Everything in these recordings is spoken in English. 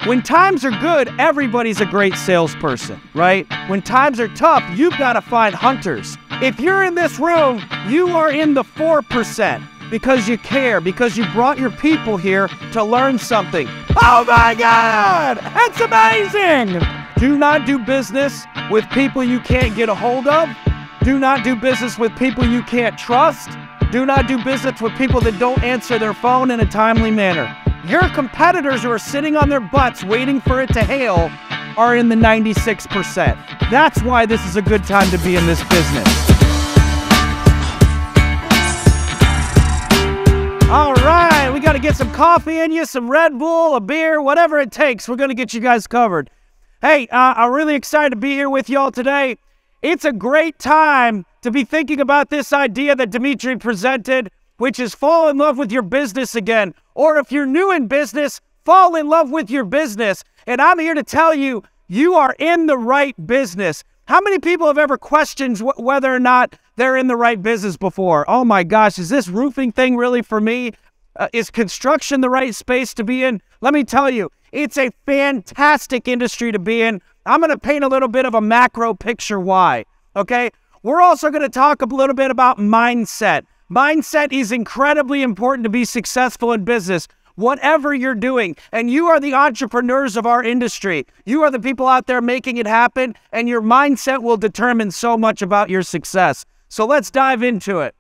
When times are good, everybody's a great salesperson, right? When times are tough, you've got to find hunters. If you're in this room, you are in the 4% because you care, because you brought your people here to learn something. Oh my God, that's amazing! Do not do business with people you can't get a hold of. Do not do business with people you can't trust. Do not do business with people that don't answer their phone in a timely manner. Your competitors who are sitting on their butts waiting for it to hail are in the 96%. That's why this is a good time to be in this business. All right, we got to get some coffee in you, some Red Bull, a beer, whatever it takes. We're going to get you guys covered. Hey, I'm really excited to be here with y'all today. It's a great time to be thinking about this idea that Dimitri presented, which is fall in love with your business again. Or if you're new in business, fall in love with your business. And I'm here to tell you, you are in the right business. How many people have ever questioned whether or not they're in the right business before? Oh my gosh, is this roofing thing really for me? Is construction the right space to be in? Let me tell you, it's a fantastic industry to be in. I'm going to paint a little bit of a macro picture why, okay? We're also going to talk a little bit about mindset. Mindset is incredibly important to be successful in business, whatever you're doing. And you are the entrepreneurs of our industry. You are the people out there making it happen, and your mindset will determine so much about your success. So let's dive into it.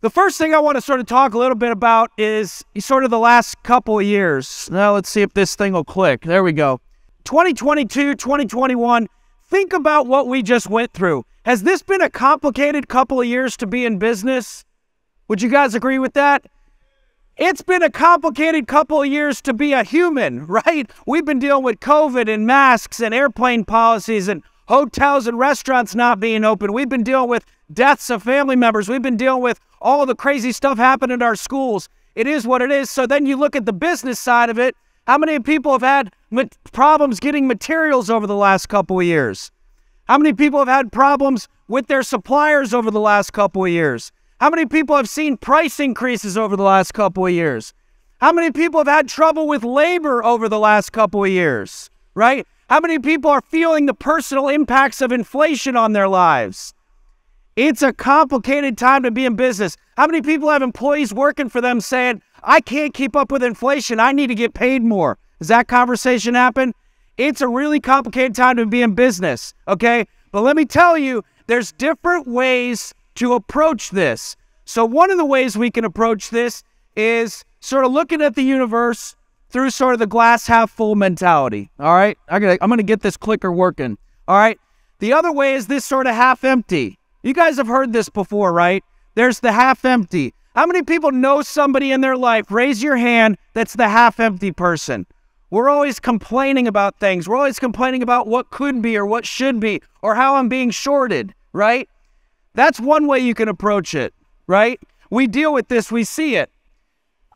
The first thing I want to sort of talk a little bit about is sort of the last couple of years. Now let's see if this thing will click. There we go. 2022, 2021, think about what we just went through. Has this been a complicated couple of years to be in business? Would you guys agree with that? It's been a complicated couple of years to be a human, right? We've been dealing with COVID and masks and airplane policies and hotels and restaurants not being open. We've been dealing with deaths of family members. We've been dealing with all the crazy stuff happening in our schools. It is what it is. So then you look at the business side of it. How many people have had problems getting materials over the last couple of years? How many people have had problems with their suppliers over the last couple of years? How many people have seen price increases over the last couple of years? How many people have had trouble with labor over the last couple of years, right? How many people are feeling the personal impacts of inflation on their lives? It's a complicated time to be in business. How many people have employees working for them saying, I can't keep up with inflation, I need to get paid more? Does that conversation happen? It's a really complicated time to be in business, okay? But let me tell you, there's different ways to approach this. So one of the ways we can approach this is sort of looking at the universe through sort of the glass half full mentality, all right? I'm going to get this clicker working, all right? The other way is this sort of half empty. You guys have heard this before, right? There's the half empty. How many people know somebody in their life? Raise your hand that's the half empty person. We're always complaining about things. We're always complaining about what could be or what should be or how I'm being shorted, right? That's one way you can approach it, right? We deal with this, we see it.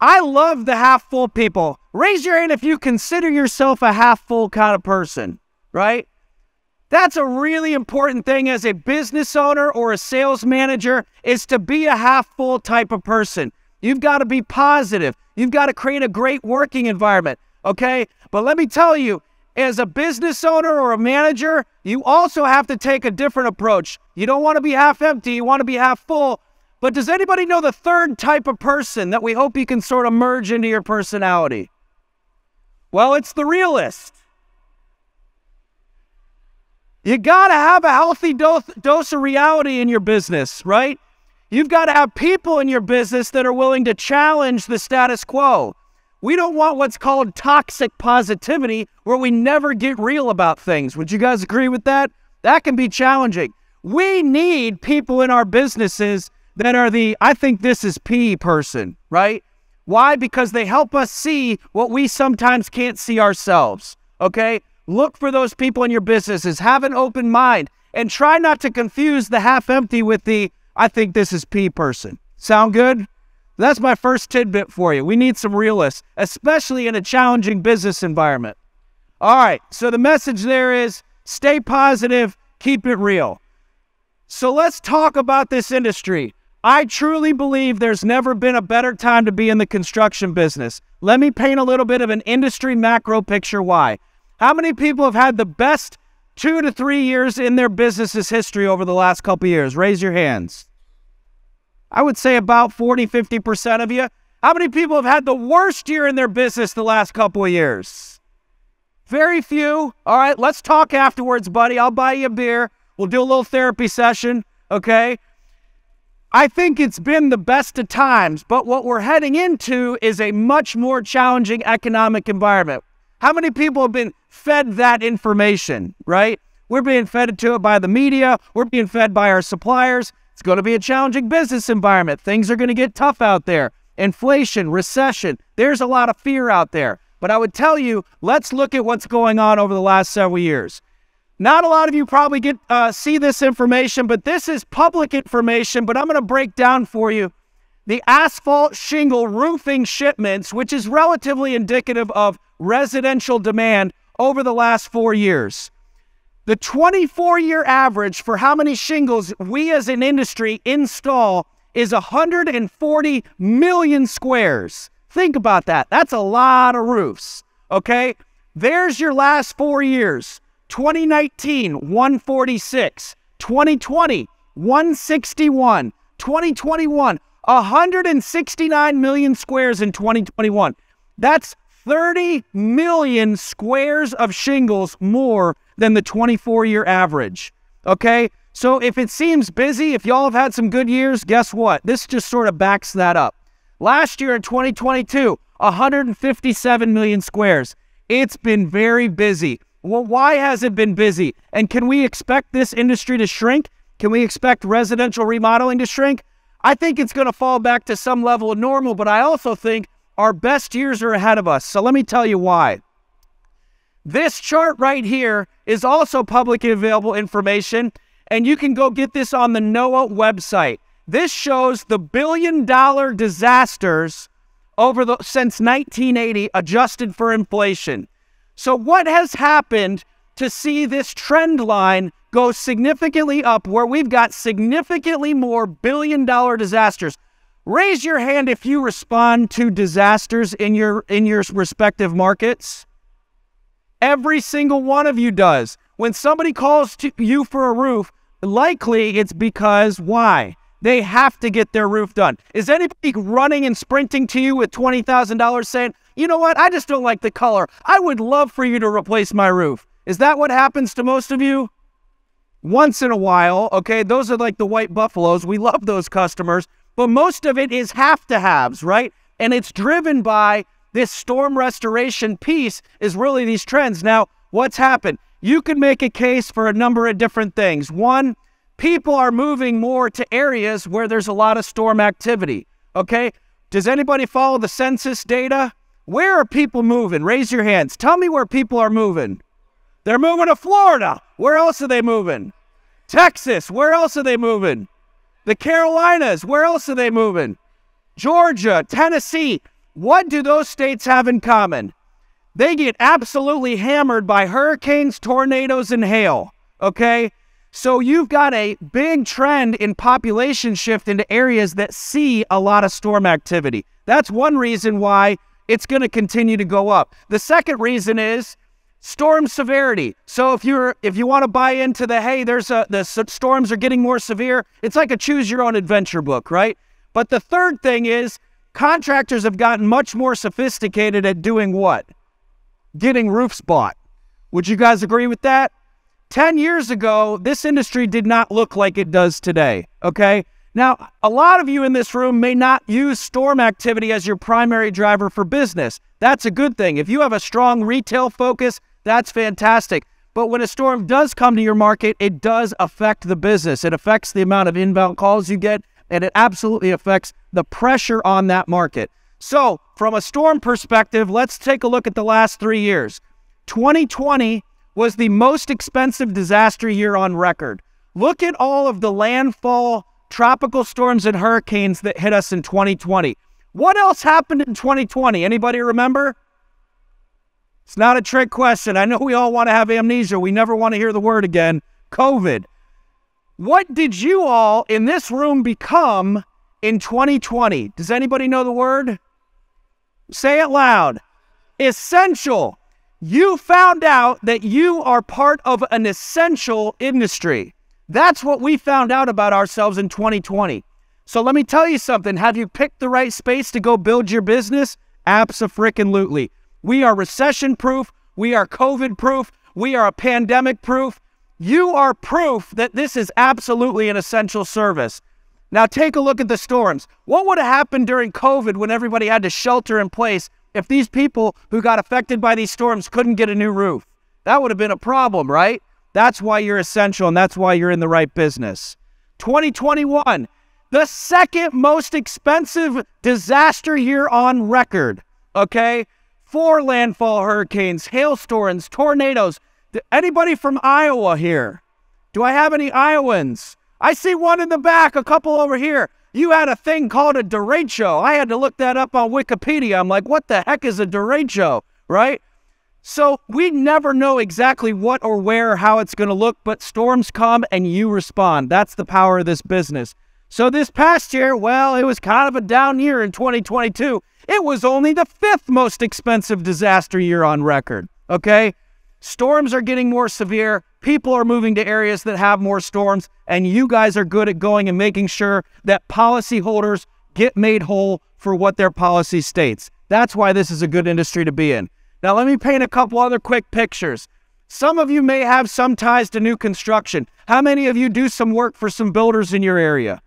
I love the half full people. Raise your hand if you consider yourself a half full kind of person, right? That's a really important thing as a business owner or a sales manager is to be a half full type of person. You've got to be positive. You've got to create a great working environment. Okay, but let me tell you, as a business owner or a manager, you also have to take a different approach. You don't want to be half empty, you want to be half full. But does anybody know the third type of person that we hope you can sort of merge into your personality? Well, it's the realist. You got to have a healthy dose of reality in your business, right? You've got to have people in your business that are willing to challenge the status quo. We don't want what's called toxic positivity, where we never get real about things. Would you guys agree with that? That can be challenging. We need people in our businesses that are the, I think this is P person, right? Why? Because they help us see what we sometimes can't see ourselves, okay? Look for those people in your businesses. Have an open mind and try not to confuse the half empty with the, I think this is P person. Sound good? That's my first tidbit for you. We need some realists, especially in a challenging business environment. All right, so the message there is stay positive, keep it real. So let's talk about this industry. I truly believe there's never been a better time to be in the construction business. Let me paint a little bit of an industry macro picture why. How many people have had the best 2 to 3 years in their business's history over the last couple of years? Raise your hands. I would say about 40–50% of you. How many people have had the worst year in their business the last couple of years? Very few. All right, let's talk afterwards, buddy. I'll buy you a beer. We'll do a little therapy session, okay? I think it's been the best of times, but what we're heading into is a much more challenging economic environment. How many people have been fed that information, right? We're being fed to it by the media. We're being fed by our suppliers. It's going to be a challenging business environment. Things are going to get tough out there. Inflation, recession, there's a lot of fear out there. But I would tell you, let's look at what's going on over the last several years. Not a lot of you probably see this information, but this is public information, but I'm going to break down for you the asphalt shingle roofing shipments, which is relatively indicative of residential demand over the last 4 years. The 24-year average for how many shingles we as an industry install is 140 million squares. Think about that. That's a lot of roofs, okay? There's your last 4 years. 2019, 146. 2020, 161. 2021, 169 million squares in 2021. That's 30 million squares of shingles more than the 24-year average, okay? So if it seems busy, if y'all have had some good years, guess what? This just sort of backs that up. Last year in 2022, 157 million squares. It's been very busy. Well, why has it been busy? And can we expect this industry to shrink? Can we expect residential remodeling to shrink? I think it's going to fall back to some level of normal, but I also think our best years are ahead of us. So let me tell you why. This chart right here is also publicly available information, and you can go get this on the NOAA website. This shows the billion-dollar disasters since 1980, adjusted for inflation. So what has happened to see this trend line go significantly up, where we've got significantly more billion-dollar disasters? Raise your hand if you respond to disasters in your respective markets. Every single one of you does. When somebody calls to you for a roof, likely it's because, why? They have to get their roof done. Is anybody running and sprinting to you with $20,000 saying, you know what, I just don't like the color. I would love for you to replace my roof. Is that what happens to most of you? Once in a while, okay? Those are like the white buffaloes. We love those customers. But most of it is have-to-haves, right? And it's driven by this storm restoration piece is really these trends. Now, what's happened? You can make a case for a number of different things. One, people are moving more to areas where there's a lot of storm activity, okay? Does anybody follow the census data? Where are people moving? Raise your hands. Tell me where people are moving. They're moving to Florida. Where else are they moving? Texas. Where else are they moving? The Carolinas. Where else are they moving? Georgia, Tennessee. What do those states have in common? They get absolutely hammered by hurricanes, tornadoes, and hail, okay? So you've got a big trend in population shift into areas that see a lot of storm activity. That's one reason why it's going to continue to go up. The second reason is storm severity. So if you want to buy into the, hey, the storms are getting more severe, it's like a choose your own adventure book, right? But the third thing is contractors have gotten much more sophisticated at doing what? Getting roofs bought. Would you guys agree with that? 10 years ago, this industry did not look like it does today, okay? Now, a lot of you in this room may not use storm activity as your primary driver for business. That's a good thing. If you have a strong retail focus, that's fantastic. But when a storm does come to your market, it does affect the business. It affects the amount of inbound calls you get, and it absolutely affects the pressure on that market. So, from a storm perspective, let's take a look at the last 3 years. 2020 was the most expensive disaster year on record. Look at all of the landfall, tropical storms, and hurricanes that hit us in 2020. What else happened in 2020? Anybody remember? It's not a trick question. I know we all want to have amnesia. We never want to hear the word again. COVID. What did you all in this room become in 2020? Does anybody know the word? Say it loud. Essential. You found out that you are part of an essential industry. That's what we found out about ourselves in 2020. So let me tell you something. Have you picked the right space to go build your business? Abso-frickin-lutely. We are recession-proof. We are COVID-proof. We are a pandemic-proof. You are proof that this is absolutely an essential service. Now take a look at the storms. What would have happened during COVID when everybody had to shelter in place if these people who got affected by these storms couldn't get a new roof? That would have been a problem, right? That's why you're essential, and that's why you're in the right business. 2021, the second most expensive disaster year on record, okay? 4 landfall hurricanes, hailstorms, tornadoes. Anybody from Iowa here? Do I have any Iowans? I see one in the back, a couple over here. You had a thing called a derecho. I had to look that up on Wikipedia. I'm like, what the heck is a derecho, right? So we never know exactly what or where or how it's going to look, but storms come and you respond. That's the power of this business. So this past year, well, it was kind of a down year in 2022. It was only the 5th most expensive disaster year on record, okay? Storms are getting more severe. People are moving to areas that have more storms, and you guys are good at going and making sure that policyholders get made whole for what their policy states. That's why this is a good industry to be in. Now, let me paint a couple other quick pictures. Some of you may have some ties to new construction. How many of you do some work for some builders in your area?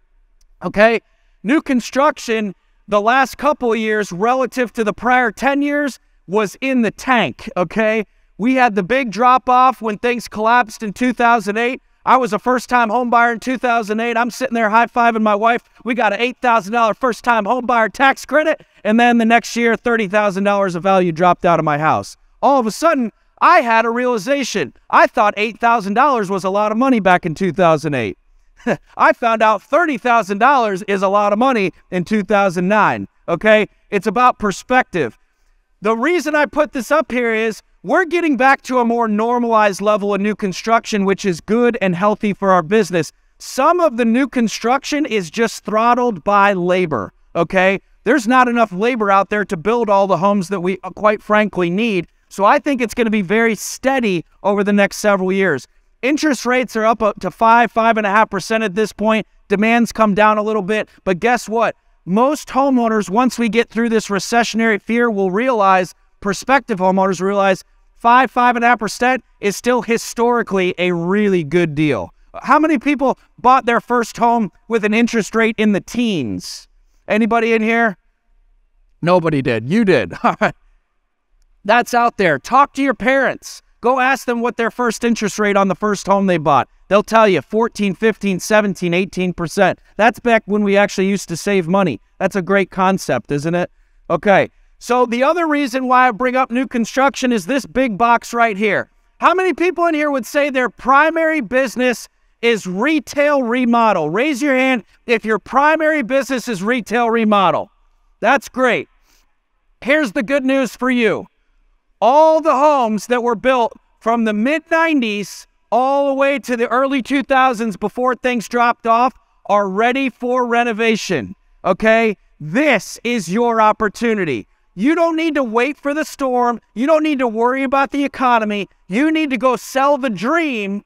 Okay, new construction, the last couple of years relative to the prior 10 years was in the tank, okay? We had the big drop-off when things collapsed in 2008. I was a first-time home buyer in 2008. I'm sitting there high-fiving my wife. We got an $8,000 first-time home buyer tax credit, and then the next year, $30,000 of value dropped out of my house. All of a sudden, I had a realization. I thought $8,000 was a lot of money back in 2008. I found out $30,000 is a lot of money in 2009, okay? It's about perspective. The reason I put this up here is we're getting back to a more normalized level of new construction, which is good and healthy for our business. Some of the new construction is just throttled by labor, okay? There's not enough labor out there to build all the homes that we quite frankly need. So I think it's going to be very steady over the next several years. Interest rates are up to 5.5% at this point. Demand's come down a little bit. But guess what? Most homeowners, once we get through this recessionary fear, will realize, prospective homeowners realize 5.5% is still historically a really good deal. How many people bought their first home with an interest rate in the teens? Anybody in here? Nobody did. You did. All right. That's out there. Talk to your parents. Go ask them what their first interest rate on the first home they bought. They'll tell you 14, 15, 17, 18%. That's back when we actually used to save money. That's a great concept, isn't it? Okay. So the other reason why I bring up new construction is this big box right here. How many people in here would say their primary business is retail remodel? Raise your hand if your primary business is retail remodel. That's great. Here's the good news for you. All the homes that were built from the mid-90s all the way to the early 2000s before things dropped off are ready for renovation, okay? This is your opportunity. You don't need to wait for the storm. You don't need to worry about the economy. You need to go sell the dream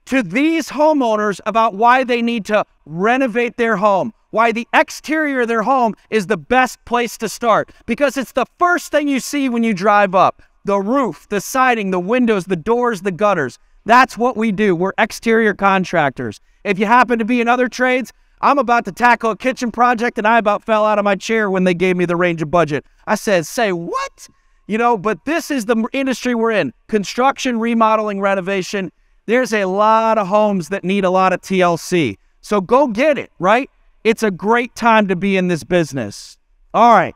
to these homeowners about why they need to renovate their home, why the exterior of their home is the best place to start, because it's the first thing you see when you drive up. The roof, the siding, the windows, the doors, the gutters. That's what we do. We're exterior contractors. If you happen to be in other trades, I'm about to tackle a kitchen project and I about fell out of my chair when they gave me the range of budget. I said, say what? You know, but this is the industry we're in. Construction, remodeling, renovation. There's a lot of homes that need a lot of TLC. So go get it, right? It's a great time to be in this business. All right.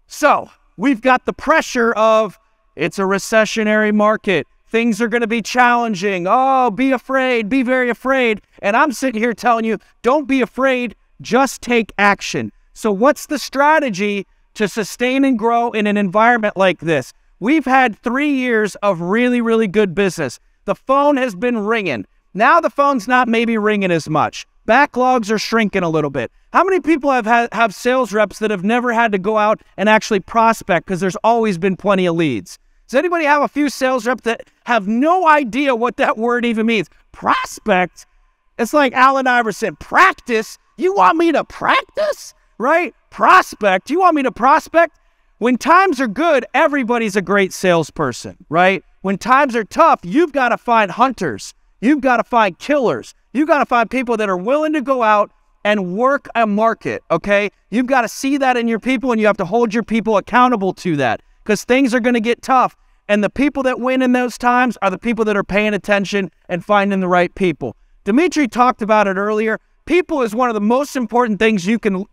So we've got the pressure of it's a recessionary market. Things are going to be challenging. Oh, be afraid. Be very afraid. And I'm sitting here telling you, don't be afraid. Just take action. So what's the strategy to sustain and grow in an environment like this? We've had 3 years of really, really good business. The phone has been ringing. Now the phone's not maybe ringing as much. backlogs are shrinking a little bit. How many people have sales reps that have never had to go out and actually prospect because there's always been plenty of leads? Does anybody have a few sales reps that have no idea what that word even means? Prospect? It's like Allen Iverson. Practice? You want me to practice? Right? Prospect? You want me to prospect? When times are good, everybody's a great salesperson, right? When times are tough, you've got to find hunters. You've got to find killers. You've got to find people that are willing to go out and work a market, okay? You've got to see that in your people, and you have to hold your people accountable to that, because things are going to get tough. And the people that win in those times are the people that are paying attention and finding the right people. Dimitri talked about it earlier. People is one of the most important things you can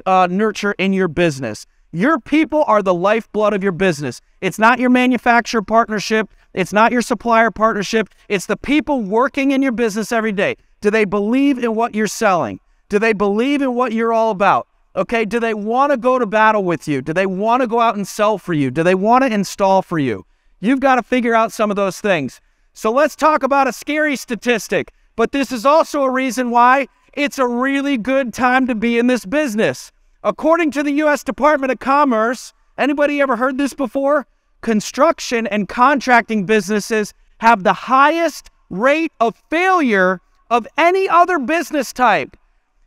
nurture in your business. Your people are the lifeblood of your business. It's not your manufacturer partnership. It's not your supplier partnership. It's the people working in your business every day. Do they believe in what you're selling? Do they believe in what you're all about? Okay, do they want to go to battle with you? Do they want to go out and sell for you? Do they want to install for you? You've got to figure out some of those things. So let's talk about a scary statistic, but this is also a reason why it's a really good time to be in this business. According to the U.S. Department of Commerce, anybody ever heard this before? Construction and contracting businesses have the highest rate of failure of any other business type.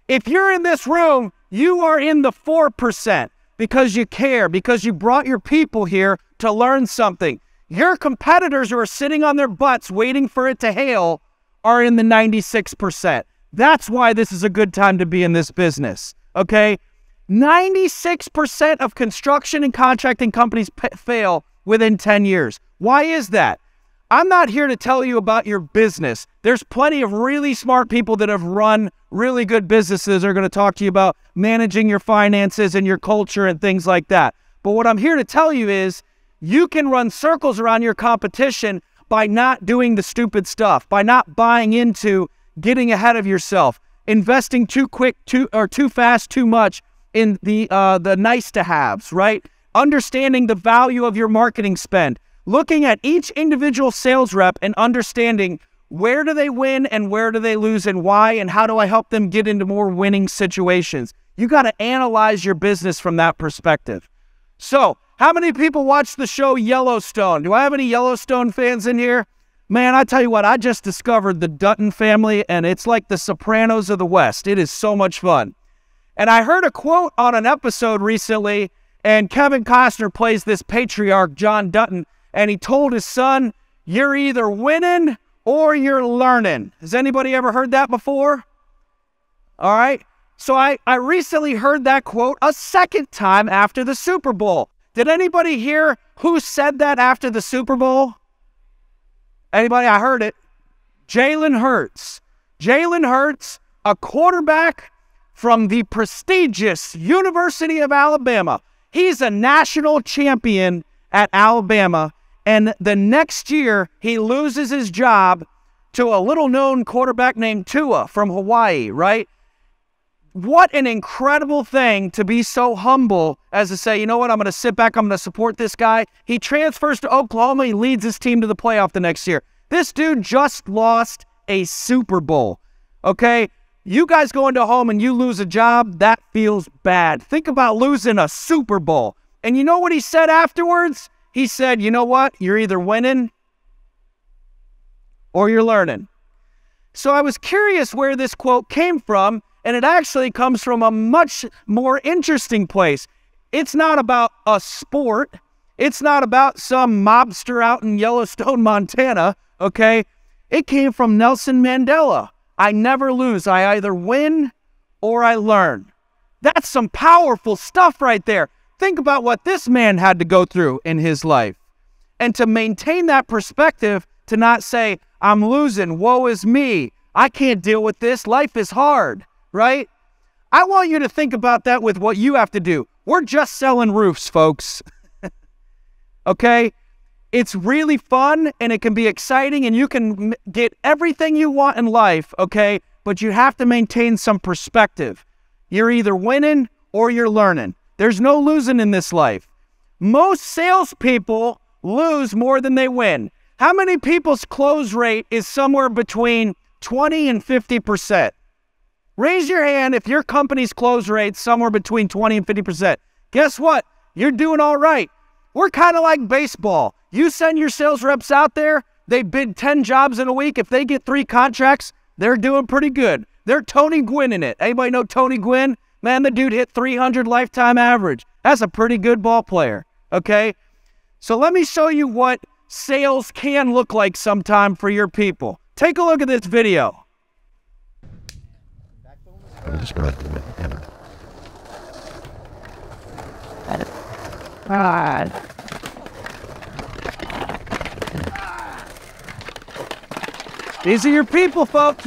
If you're in this room, you are in the 4% because you care, because you brought your people here to learn something. Your competitors who are sitting on their butts waiting for it to hail are in the 96%. That's why this is a good time to be in this business, okay? 96% of construction and contracting companies fail within 10 years. Why is that? I'm not here to tell you about your business. There's plenty of really smart people that have run really good businesses that are going to talk to you about managing your finances and your culture and things like that. But what I'm here to tell you is you can run circles around your competition by not doing the stupid stuff, by not buying into getting ahead of yourself, investing too quick, too fast, too much in the nice to haves, right? Understanding the value of your marketing spend, looking at each individual sales rep and understanding where do they win and where do they lose and why, and how do I help them get into more winning situations. You got to analyze your business from that perspective. So, how many people watch the show Yellowstone? Do I have any Yellowstone fans in here? Man, I tell you what, I just discovered the Dutton family, and it's like the Sopranos of the West. It is so much fun. And I heard a quote on an episode recently, and Kevin Costner plays this patriarch, John Dutton, and he told his son, you're either winning or you're learning. Has anybody ever heard that before? All right. So I recently heard that quote a second time after the Super Bowl. Did anybody hear who said that after the Super Bowl? Anybody? I heard it. Jalen Hurts. Jalen Hurts, a quarterback from the prestigious University of Alabama. He's a national champion at Alabama, and the next year he loses his job to a little-known quarterback named Tua from Hawaii, right? What an incredible thing to be so humble as to say, you know what, I'm going to sit back, I'm going to support this guy. He transfers to Oklahoma, he leads his team to the playoff the next year. This dude just lost a Super Bowl, okay? You guys go into home and you lose a job, that feels bad. Think about losing a Super Bowl. And you know what he said afterwards? He said, you know what, you're either winning or you're learning. So I was curious where this quote came from, and it actually comes from a much more interesting place. It's not about a sport. It's not about some mobster out in Yellowstone, Montana, okay? It came from Nelson Mandela. I never lose. I either win or I learn. That's some powerful stuff right there. Think about what this man had to go through in his life. And to maintain that perspective, to not say, I'm losing, woe is me, I can't deal with this, life is hard. Right? I want you to think about that with what you have to do. We're just selling roofs, folks. Okay? It's really fun, and it can be exciting, and you can get everything you want in life, okay? But you have to maintain some perspective. You're either winning or you're learning. There's no losing in this life. Most salespeople lose more than they win. How many people's close rate is somewhere between 20 and 50%? Raise your hand if your company's close rate's somewhere between 20 and 50%. Guess what? You're doing all right. We're kind of like baseball. You send your sales reps out there, they bid 10 jobs in a week. If they get 3 contracts, they're doing pretty good. They're Tony Gwynn in it. Anybody know Tony Gwynn? Man, the dude hit 300 lifetime average. That's a pretty good ball player, okay? So let me show you what sales can look like sometime for your people. Take a look at this video. These are your people, folks.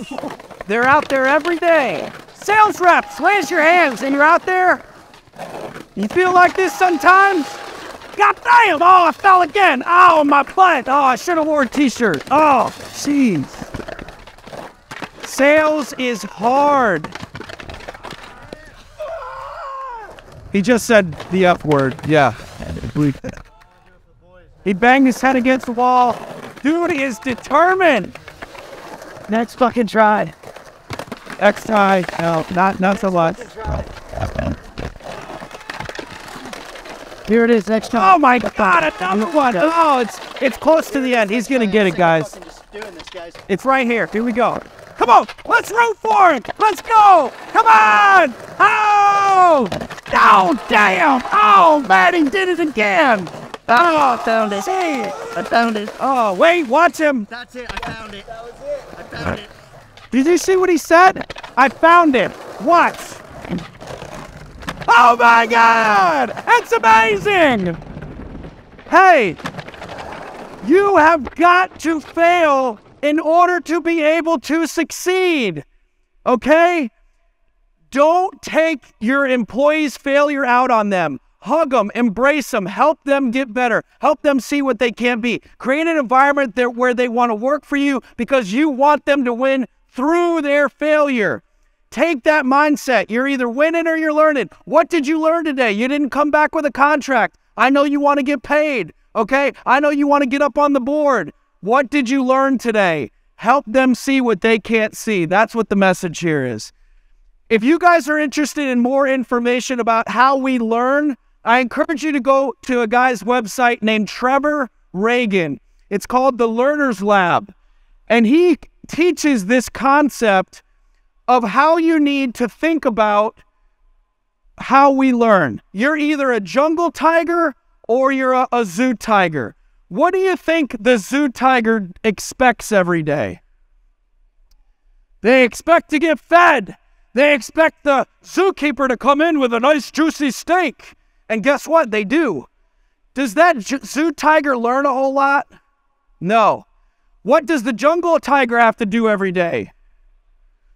They're out there every day. Sales reps, raise your hands and you're out there. You feel like this sometimes? God damn! Oh, I fell again. Oh, my butt. Oh, I should have worn a t-shirt. Oh, jeez. Sales is hard. He just said the F word. Yeah. He banged his head against the wall. Dude is determined. Next fucking try. Next try. No, not so much. Here it is, next time. Oh my God, another one. Oh, it's close to the end. He's gonna get it, guys. It's right here. Here we go. Come on, let's root for it. Let's go. Come on. Oh, oh, damn. Oh, man, he did it again. Oh, I found it. I found it. Oh, wait, watch him. That's it, I found it. That was it. I found it. Did you see what he said? I found it. Watch. Oh my God! That's amazing! Hey, you have got to fail in order to be able to succeed, okay? Don't take your employees' failure out on them. Hug them, embrace them, help them get better, help them see what they can be. Create an environment where they want to work for you because you want them to win through their failure. Take that mindset. You're either winning or you're learning. What did you learn today? You didn't come back with a contract. I know you want to get paid, okay? I know you want to get up on the board. What did you learn today? Help them see what they can't see. That's what the message here is. If you guys are interested in more information about how we learn, I encourage you to go to a guy's website named Trevor Reagan. It's called the Learner's Lab. And he teaches this concept of how you need to think about how we learn. You're either a jungle tiger or you're a zoo tiger. What do you think the zoo tiger expects every day? They expect to get fed. They expect the zookeeper to come in with a nice juicy steak. And guess what? They do. Does that zoo tiger learn a whole lot? No. What does the jungle tiger have to do every day?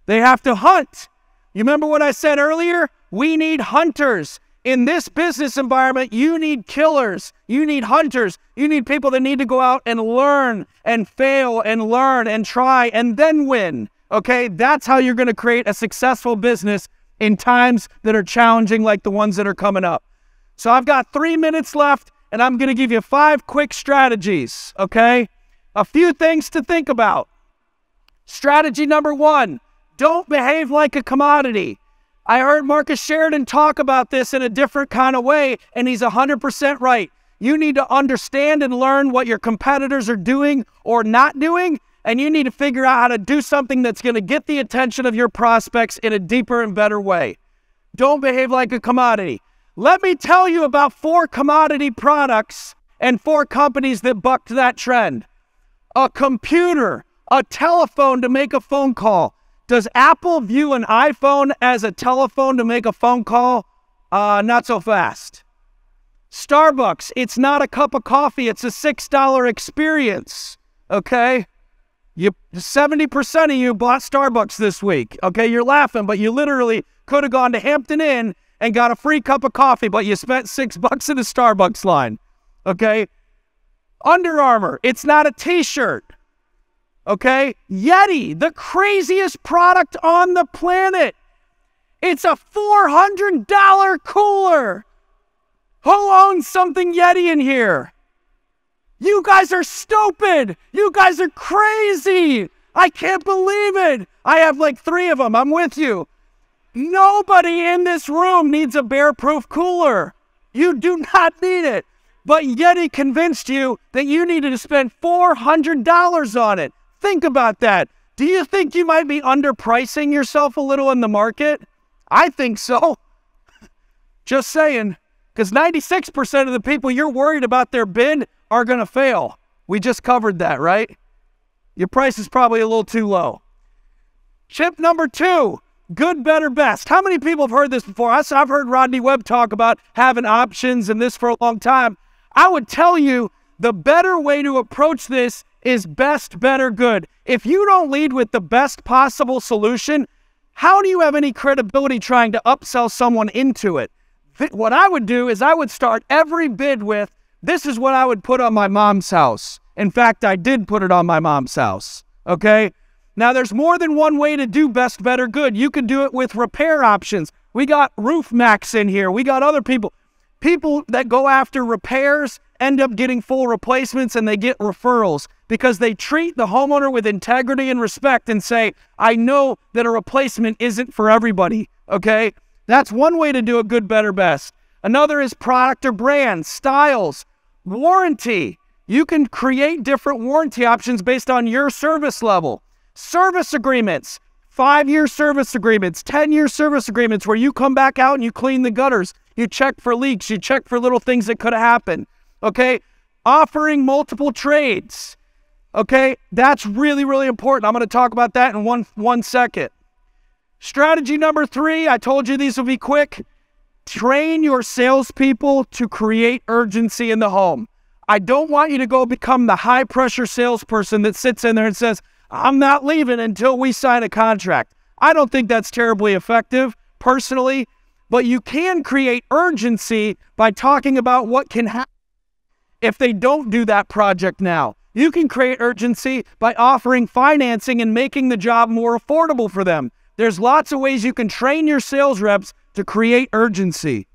They have to hunt. You remember what I said earlier? We need hunters. In this business environment, you need killers. You need hunters. You need people that need to go out and learn and fail and learn and try and then win. Okay? That's how you're going to create a successful business in times that are challenging like the ones that are coming up. So I've got 3 minutes left, and I'm going to give you 5 quick strategies. Okay? A few things to think about. Strategy number 1. Don't behave like a commodity. I heard Marcus Sheridan talk about this in a different kind of way, and he's 100% right. You need to understand and learn what your competitors are doing or not doing, and you need to figure out how to do something that's going to get the attention of your prospects in a deeper and better way. Don't behave like a commodity. Let me tell you about 4 commodity products and 4 companies that bucked that trend. A computer, a telephone to make a phone call. Does Apple view an iPhone as a telephone to make a phone call? Not so fast. Starbucks, it's not a cup of coffee, it's a $6 experience, okay? 70% of you bought Starbucks this week, okay? You're laughing, but you literally could have gone to Hampton Inn and got a free cup of coffee, but you spent $6 in a Starbucks line, okay? Under Armour, it's not a t-shirt. Okay? Yeti, the craziest product on the planet. It's a $400 cooler. Who owns something Yeti in here? You guys are stupid. You guys are crazy. I can't believe it. I have like 3 of them. I'm with you. Nobody in this room needs a bear-proof cooler. You do not need it. But yet he convinced you that you needed to spend $400 on it. Think about that. Do you think you might be underpricing yourself a little in the market? I think so. Just saying. Because 96% of the people you're worried about their bid are going to fail. We just covered that, right? Your price is probably a little too low. Tip number 2. Good, better, best. How many people have heard this before? I've heard Rodney Webb talk about having options and this for a long time. I would tell you the better way to approach this is best, better, good. If you don't lead with the best possible solution, how do you have any credibility trying to upsell someone into it? What I would do is I would start every bid with, this is what I would put on my mom's house. In fact, I did put it on my mom's house, okay? Now, there's more than one way to do best, better, good. You could do it with repair options. We got Roof Max in here. We got other people. People that go after repairs end up getting full replacements and they get referrals because they treat the homeowner with integrity and respect and say, I know that a replacement isn't for everybody, okay? That's one way to do a good, better, best. Another is product or brand, styles, warranty. You can create different warranty options based on your service level. Service agreements, 5-year service agreements, 10-year service agreements where you come back out and you clean the gutters. You check for leaks. You check for little things that could have happened. Okay? Offering multiple trades. Okay? That's really, really important. I'm going to talk about that in one second. Strategy number 3, I told you these will be quick. Train your salespeople to create urgency in the home. I don't want you to go become the high-pressure salesperson that sits in there and says, I'm not leaving until we sign a contract. I don't think that's terribly effective, personally, but you can create urgency by talking about what can happen if they don't do that project now. You can create urgency by offering financing and making the job more affordable for them. There's lots of ways you can train your sales reps to create urgency.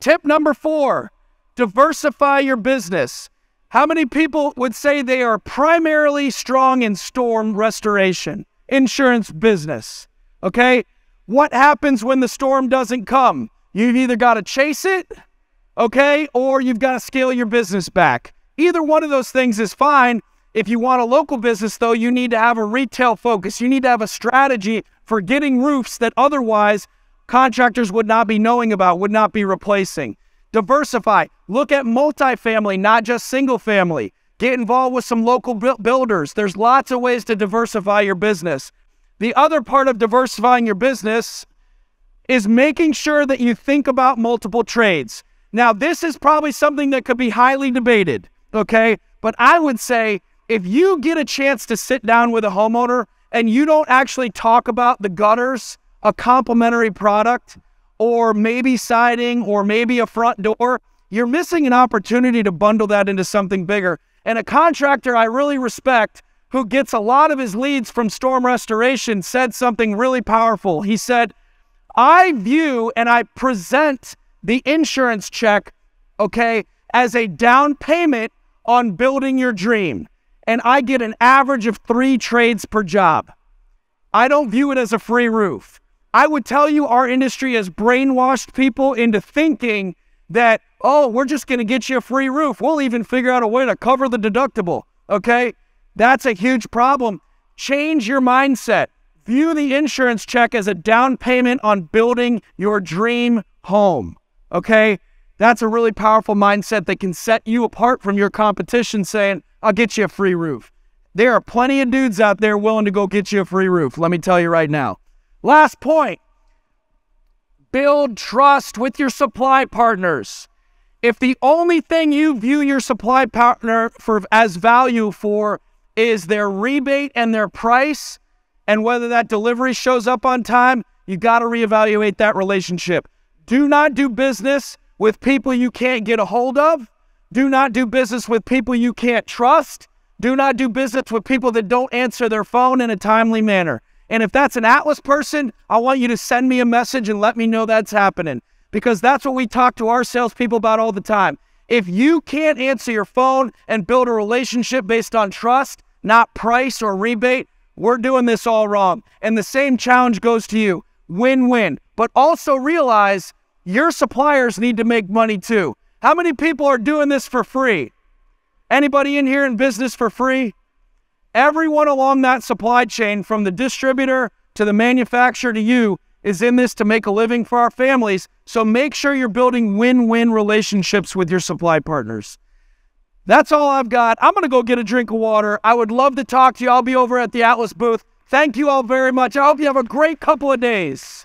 Tip number 4, diversify your business. How many people would say they are primarily strong in storm restoration, insurance business? Okay? What happens when the storm doesn't come? You've either got to chase it, okay, or you've got to scale your business back. Either one of those things is fine. If you want a local business, though, you need to have a retail focus. You need to have a strategy for getting roofs that otherwise contractors would not be knowing about, would not be replacing. Diversify. Look at multifamily, not just single family. Get involved with some local builders. There's lots of ways to diversify your business. The other part of diversifying your business is making sure that you think about multiple trades. Now, this is probably something that could be highly debated, okay? But I would say if you get a chance to sit down with a homeowner and you don't actually talk about the gutters, a complementary product, or maybe siding, or maybe a front door, you're missing an opportunity to bundle that into something bigger. And a contractor I really respect, who gets a lot of his leads from storm restoration, said something really powerful. He said, I view and I present the insurance check, okay, as a down payment on building your dream. And I get an average of 3 trades per job. I don't view it as a free roof. I would tell you our industry has brainwashed people into thinking that, oh, we're just going to get you a free roof. We'll even figure out a way to cover the deductible, okay? That's a huge problem. Change your mindset. View the insurance check as a down payment on building your dream home, okay? That's a really powerful mindset that can set you apart from your competition saying, I'll get you a free roof. There are plenty of dudes out there willing to go get you a free roof, let me tell you right now. Last point, build trust with your supply partners. If the only thing you view your supply partner as value for is their rebate and their price, and whether that delivery shows up on time, you got to reevaluate that relationship. Do not do business with people you can't get a hold of. Do not do business with people you can't trust. Do not do business with people that don't answer their phone in a timely manner. And if that's an Atlas person, I want you to send me a message and let me know that's happening, because that's what we talk to our salespeople about all the time. If you can't answer your phone and build a relationship based on trust, not price or rebate, we're doing this all wrong. And the same challenge goes to you. win-win. But also realize your suppliers need to make money too. How many people are doing this for free? Anybody in here in business for free? Everyone along that supply chain, from the distributor to the manufacturer to you, is in this to make a living for our families. So make sure you're building win-win relationships with your supply partners. That's all I've got. I'm going to go get a drink of water. I would love to talk to you. I'll be over at the Atlas booth. Thank you all very much. I hope you have a great couple of days.